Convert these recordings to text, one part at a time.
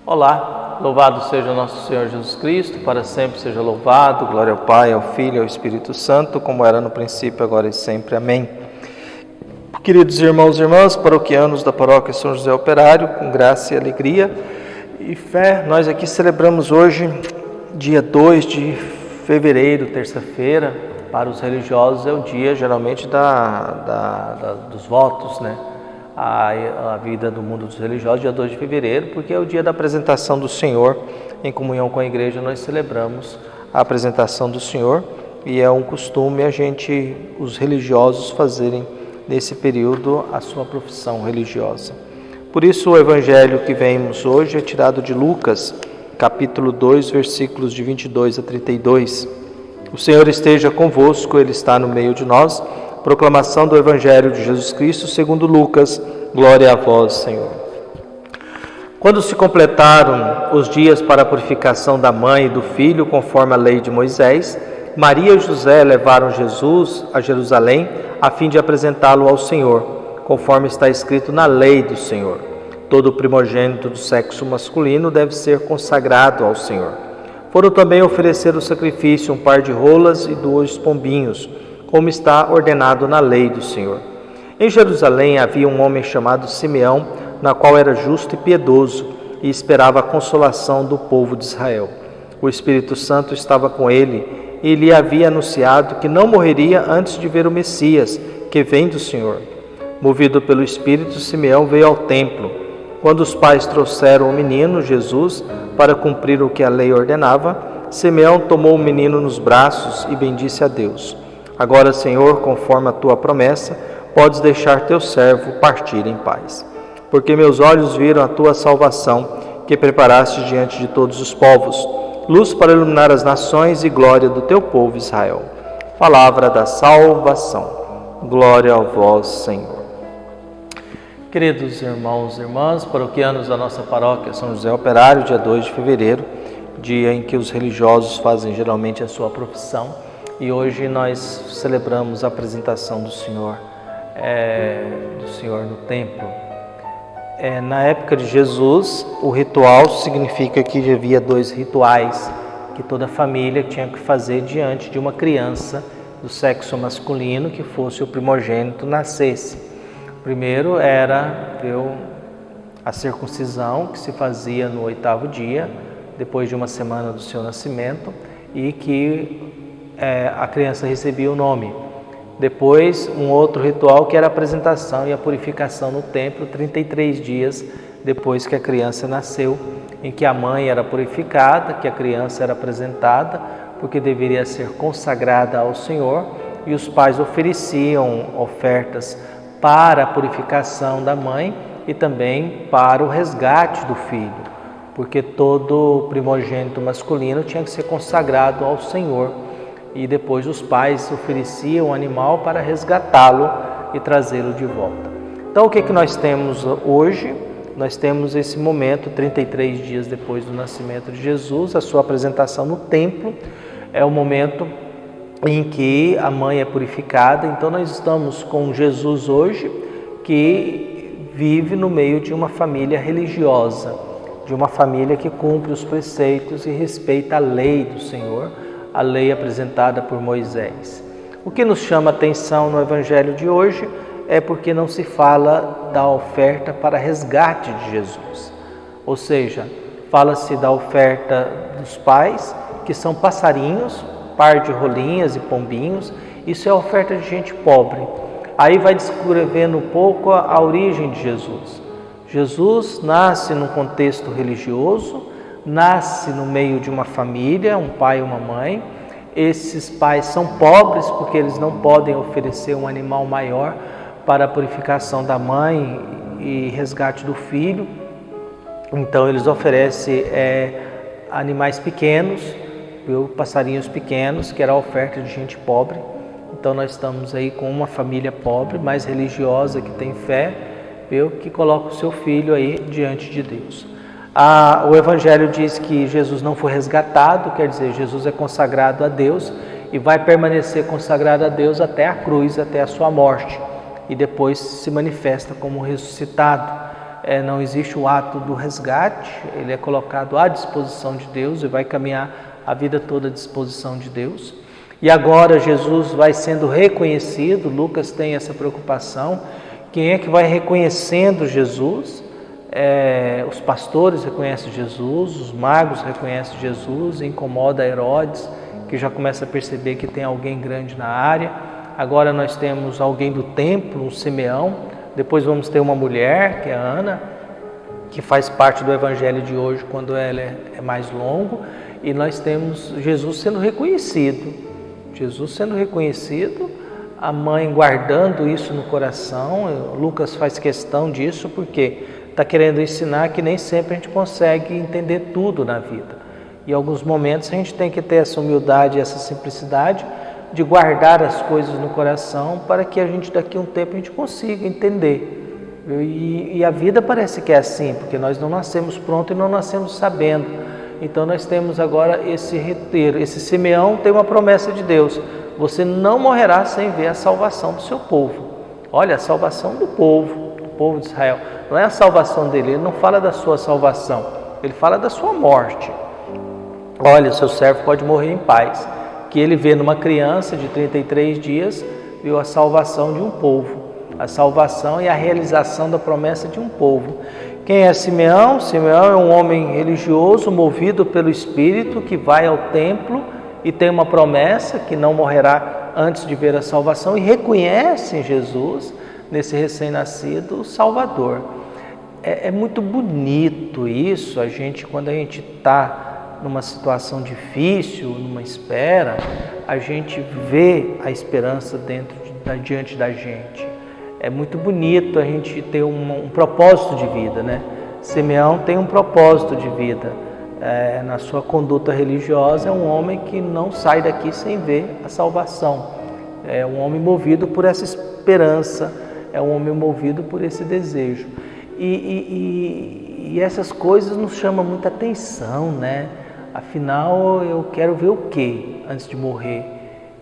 Olá, louvado seja o nosso Senhor Jesus Cristo, para sempre seja louvado, glória ao Pai, ao Filho e ao Espírito Santo, como era no princípio, agora e sempre. Amém. Queridos irmãos e irmãs, paroquianos da paróquia São José Operário, com graça e alegria e fé, nós aqui celebramos hoje, dia 2 de fevereiro, terça-feira. Para os religiosos é o dia geralmente dos votos, né? A vida do mundo dos religiosos, dia 2 de fevereiro, porque é o dia da apresentação do Senhor. Em comunhão com a igreja nós celebramos a apresentação do Senhor e é um costume os religiosos fazerem nesse período a sua profissão religiosa. Por isso o evangelho que vemos hoje é tirado de Lucas, capítulo 2, versículos de 22 a 32. O Senhor esteja convosco, Ele está no meio de nós. Proclamação do Evangelho de Jesus Cristo segundo Lucas. Glória a vós, Senhor. Quando se completaram os dias para a purificação da mãe e do filho, conforme a lei de Moisés, Maria e José levaram Jesus a Jerusalém a fim de apresentá-lo ao Senhor, conforme está escrito na lei do Senhor. Todo primogênito do sexo masculino deve ser consagrado ao Senhor. Foram também oferecer o sacrifício, um par de rolas e 2 pombinhos, como está ordenado na lei do Senhor. Em Jerusalém havia um homem chamado Simeão, na qual era justo e piedoso, e esperava a consolação do povo de Israel. O Espírito Santo estava com ele, e lhe havia anunciado que não morreria antes de ver o Messias, que vem do Senhor. Movido pelo Espírito, Simeão veio ao templo. Quando os pais trouxeram o menino, Jesus, para cumprir o que a lei ordenava, Simeão tomou o menino nos braços e bendisse a Deus. Agora, Senhor, conforme a tua promessa, podes deixar teu servo partir em paz. Porque meus olhos viram a tua salvação, que preparaste diante de todos os povos, luz para iluminar as nações e glória do teu povo Israel. Palavra da salvação. Glória a vós, Senhor. Queridos irmãos e irmãs, paroquianos da nossa paróquia São José Operário, dia 2 de fevereiro, dia em que os religiosos fazem geralmente a sua profissão, e hoje nós celebramos a apresentação do Senhor no templo. Na época de Jesus, o ritual significa que havia 2 rituais que toda família tinha que fazer diante de uma criança do sexo masculino que fosse o primogênito nascesse. O primeiro era a circuncisão, que se fazia no 8º dia, depois de uma semana do seu nascimento, e que a criança recebia o nome. Depois, um outro ritual que era a apresentação e a purificação no templo, 33 dias depois que a criança nasceu, em que a mãe era purificada, que a criança era apresentada, porque deveria ser consagrada ao Senhor, e os pais ofereciam ofertas para a purificação da mãe e também para o resgate do filho, porque todo primogênito masculino tinha que ser consagrado ao Senhor. E depois os pais ofereciam o animal para resgatá-lo e trazê-lo de volta. Então o que nós temos hoje? Nós temos esse momento, 33 dias depois do nascimento de Jesus, a sua apresentação no templo. É o momento em que a mãe é purificada. Então nós estamos com Jesus hoje, que vive no meio de uma família religiosa, de uma família que cumpre os preceitos e respeita a lei do Senhor, a lei apresentada por Moisés. O que nos chama a atenção no Evangelho de hoje é porque não se fala da oferta para resgate de Jesus. Ou seja, fala-se da oferta dos pais, que são passarinhos, par de rolinhas e pombinhos. Isso é a oferta de gente pobre. Aí vai descrevendo um pouco a origem de Jesus. Jesus nasce num contexto religioso, nasce no meio de uma família, um pai e uma mãe. Esses pais são pobres porque eles não podem oferecer um animal maior para a purificação da mãe e resgate do filho. Então eles oferecem animais pequenos, passarinhos pequenos, que era a oferta de gente pobre. Então nós estamos aí com uma família pobre, mais religiosa, que tem fé, que coloca o seu filho aí diante de Deus. O Evangelho diz que Jesus não foi resgatado, quer dizer, Jesus é consagrado a Deus e vai permanecer consagrado a Deus até a cruz, até a sua morte, e depois se manifesta como ressuscitado. não existe o ato do resgate, ele é colocado à disposição de Deus e vai caminhar a vida toda à disposição de Deus. E agora Jesus vai sendo reconhecido, Lucas tem essa preocupação, quem é que vai reconhecendo Jesus? Os pastores reconhecem Jesus, os magos reconhecem Jesus, incomoda Herodes, que já começa a perceber que tem alguém grande na área. Agora nós temos alguém do templo, um Simeão, depois vamos ter uma mulher, que é a Ana, que faz parte do evangelho de hoje, quando ela é mais longo, e nós temos Jesus sendo reconhecido, a mãe guardando isso no coração. Lucas faz questão disso porque está querendo ensinar que nem sempre a gente consegue entender tudo na vida. Em alguns momentos a gente tem que ter essa humildade, essa simplicidade de guardar as coisas no coração para que a gente daqui a um tempo a gente consiga entender. E a vida parece que é assim, porque nós não nascemos pronto e não nascemos sabendo. Então nós temos agora esse reteiro. Esse Simeão tem uma promessa de Deus: você não morrerá sem ver a salvação do seu povo. Olha, a salvação do povo de Israel. Não é a salvação dele, ele não fala da sua salvação, ele fala da sua morte. Olha, o seu servo pode morrer em paz. Que ele vê numa criança de 33 dias, viu a salvação de um povo, a salvação e a realização da promessa de um povo. Quem é Simeão? Simeão é um homem religioso, movido pelo Espírito, que vai ao templo e tem uma promessa que não morrerá antes de ver a salvação, e reconhece em Jesus, nesse recém-nascido, o Salvador. É muito bonito isso, quando a gente está numa situação difícil, numa espera, a gente vê a esperança diante da gente. É muito bonito a gente ter um propósito de vida, né? Simeão tem um propósito de vida. Na sua conduta religiosa, é um homem que não sai daqui sem ver a salvação. É um homem movido por essa esperança, é um homem movido por esse desejo. E essas coisas nos chamam muita atenção, né? Afinal, eu quero ver o que antes de morrer?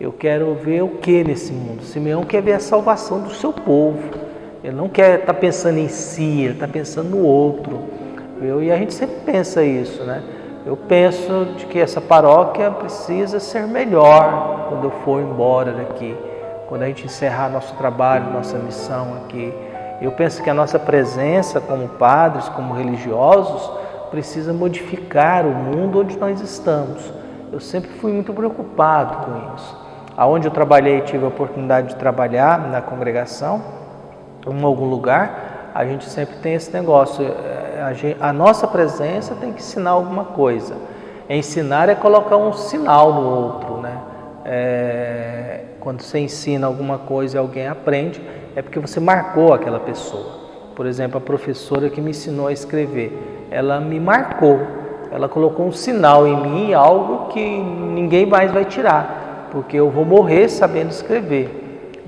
Eu quero ver o que nesse mundo? Simeão quer ver a salvação do seu povo. Ele não quer estar pensando em si, ele está pensando no outro. E a gente sempre pensa isso, né? Eu penso de que essa paróquia precisa ser melhor quando eu for embora daqui, quando a gente encerrar nosso trabalho, nossa missão aqui. Eu penso que a nossa presença como padres, como religiosos, precisa modificar o mundo onde nós estamos. Eu sempre fui muito preocupado com isso. Aonde eu trabalhei, tive a oportunidade de trabalhar na congregação, em algum lugar, a gente sempre tem esse negócio. A nossa presença tem que ensinar alguma coisa. Ensinar é colocar um sinal no outro, né? Quando você ensina alguma coisa e alguém aprende, é porque você marcou aquela pessoa. Por exemplo, a professora que me ensinou a escrever, ela me marcou, ela colocou um sinal em mim, algo que ninguém mais vai tirar, porque eu vou morrer sabendo escrever.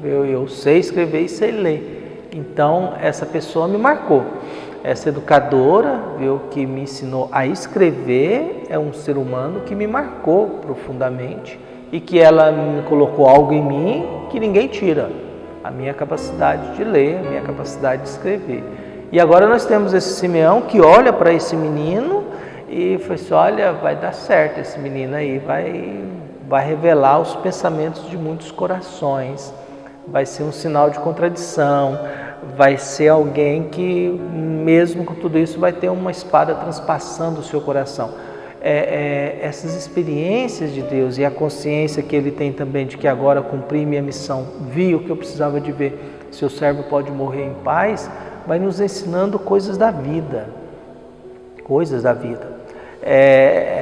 Eu sei escrever e sei ler. Então, essa pessoa me marcou. Essa educadora, que me ensinou a escrever, é um ser humano que me marcou profundamente e que ela me colocou algo em mim que ninguém tira. A minha capacidade de ler, a minha capacidade de escrever. E agora nós temos esse Simeão que olha para esse menino e fala assim: olha, vai dar certo, esse menino aí vai revelar os pensamentos de muitos corações, vai ser um sinal de contradição, vai ser alguém que, mesmo com tudo isso, vai ter uma espada transpassando o seu coração. Essas experiências de Deus e a consciência que Ele tem também de que agora cumpri minha missão, vi o que eu precisava de ver, seu servo pode morrer em paz, vai nos ensinando coisas da vida. Coisas da vida.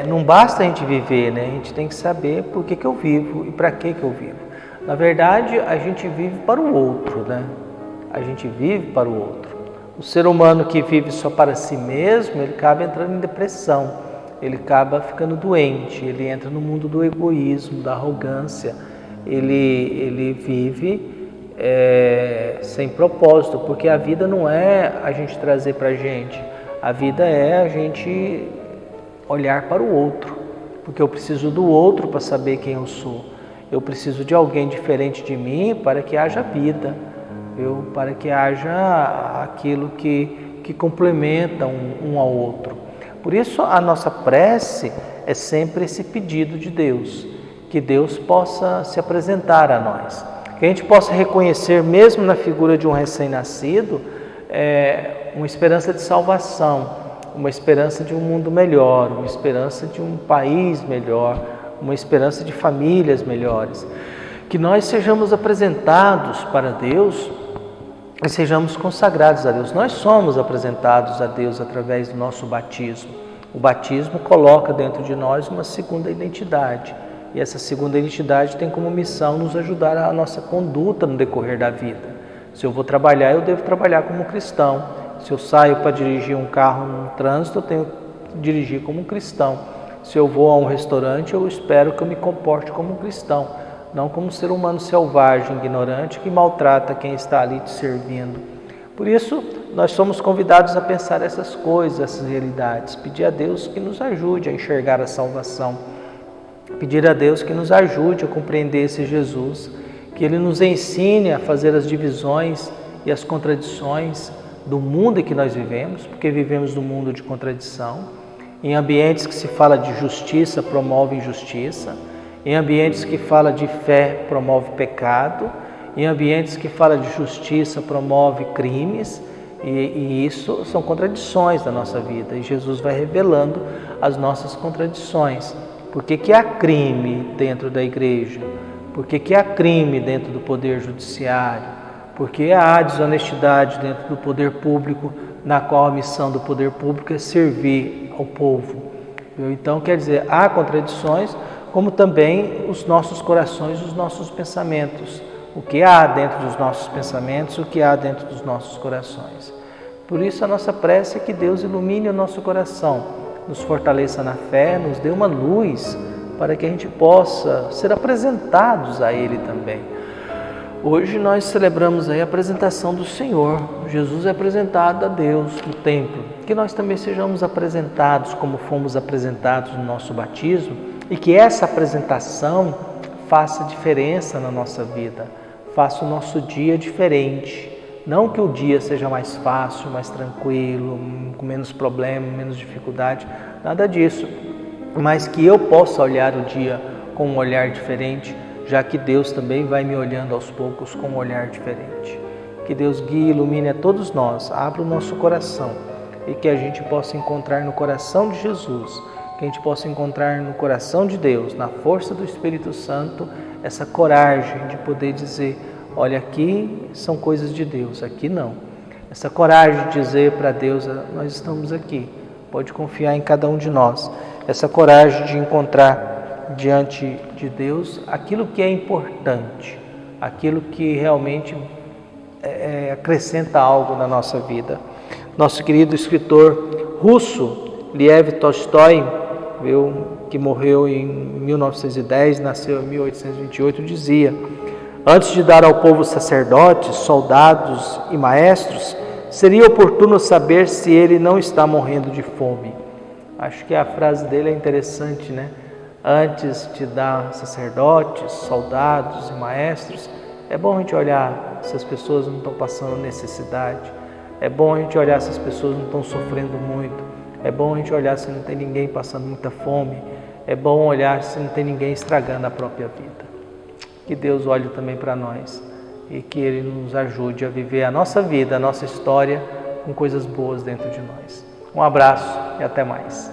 Não basta a gente viver, né? A gente tem que saber por que eu vivo e para que eu vivo. Na verdade, a gente vive para o outro, né? A gente vive para o outro. O ser humano que vive só para si mesmo, ele acaba entrando em depressão. Ele acaba ficando doente, ele entra no mundo do egoísmo, da arrogância, ele vive sem propósito, porque a vida não é a gente trazer para a gente, a vida é a gente olhar para o outro, porque eu preciso do outro para saber quem eu sou, eu preciso de alguém diferente de mim para que haja vida, para que haja aquilo que que complementam um ao outro. Por isso a nossa prece é sempre esse pedido de Deus, que Deus possa se apresentar a nós, que a gente possa reconhecer, mesmo na figura de um recém-nascido, uma esperança de salvação, uma esperança de um mundo melhor, uma esperança de um país melhor, uma esperança de famílias melhores. Que nós sejamos apresentados para Deus e sejamos consagrados a Deus. Nós somos apresentados a Deus através do nosso batismo. O batismo coloca dentro de nós uma segunda identidade. E essa segunda identidade tem como missão nos ajudar a nossa conduta no decorrer da vida. Se eu vou trabalhar, eu devo trabalhar como cristão. Se eu saio para dirigir um carro no trânsito, eu tenho que dirigir como um cristão. Se eu vou a um restaurante, eu espero que eu me comporte como um cristão, não como um ser humano selvagem, ignorante, que maltrata quem está ali te servindo. Por isso, nós somos convidados a pensar essas coisas, essas realidades, pedir a Deus que nos ajude a enxergar a salvação, pedir a Deus que nos ajude a compreender esse Jesus, que Ele nos ensine a fazer as divisões e as contradições do mundo em que nós vivemos, porque vivemos num mundo de contradição. Em ambientes que se fala de justiça, promove injustiça. Em ambientes que fala de fé, promove pecado. Em ambientes que fala de justiça, promove crimes. E isso são contradições da nossa vida. E Jesus vai revelando as nossas contradições. Por que há crime dentro da igreja? Por que há crime dentro do poder judiciário? Porque há desonestidade dentro do poder público, na qual a missão do poder público é servir ao povo. Então, quer dizer, há contradições, como também os nossos corações, os nossos pensamentos. O que há dentro dos nossos pensamentos, o que há dentro dos nossos corações. Por isso, a nossa prece é que Deus ilumine o nosso coração, nos fortaleça na fé, nos dê uma luz para que a gente possa ser apresentados a Ele também. Hoje nós celebramos aí a apresentação do Senhor. Jesus é apresentado a Deus no templo. Que nós também sejamos apresentados como fomos apresentados no nosso batismo e que essa apresentação faça diferença na nossa vida, faça o nosso dia diferente. Não que o dia seja mais fácil, mais tranquilo, com menos problema, menos dificuldade, nada disso. Mas que eu possa olhar o dia com um olhar diferente, já que Deus também vai me olhando aos poucos com um olhar diferente. Que Deus guie e ilumine a todos nós, abra o nosso coração e que a gente possa encontrar no coração de Jesus, que a gente possa encontrar no coração de Deus, na força do Espírito Santo, essa coragem de poder dizer, olha, aqui são coisas de Deus, aqui não. Essa coragem de dizer para Deus, nós estamos aqui, pode confiar em cada um de nós. Essa coragem de encontrar diante de Deus aquilo que é importante, aquilo que realmente acrescenta algo na nossa vida. Nosso querido escritor russo, Lev Tolstói, que morreu em 1910, nasceu em 1828, dizia: antes de dar ao povo sacerdotes, soldados e maestros, seria oportuno saber se ele não está morrendo de fome. Acho que a frase dele é interessante, né? Antes de dar sacerdotes, soldados e maestros, é bom a gente olhar se as pessoas não estão passando necessidade, é bom a gente olhar se as pessoas não estão sofrendo muito, é bom a gente olhar se não tem ninguém passando muita fome, é bom olhar se não tem ninguém estragando a própria vida. Que Deus olhe também para nós e que Ele nos ajude a viver a nossa vida, a nossa história com coisas boas dentro de nós. Um abraço e até mais.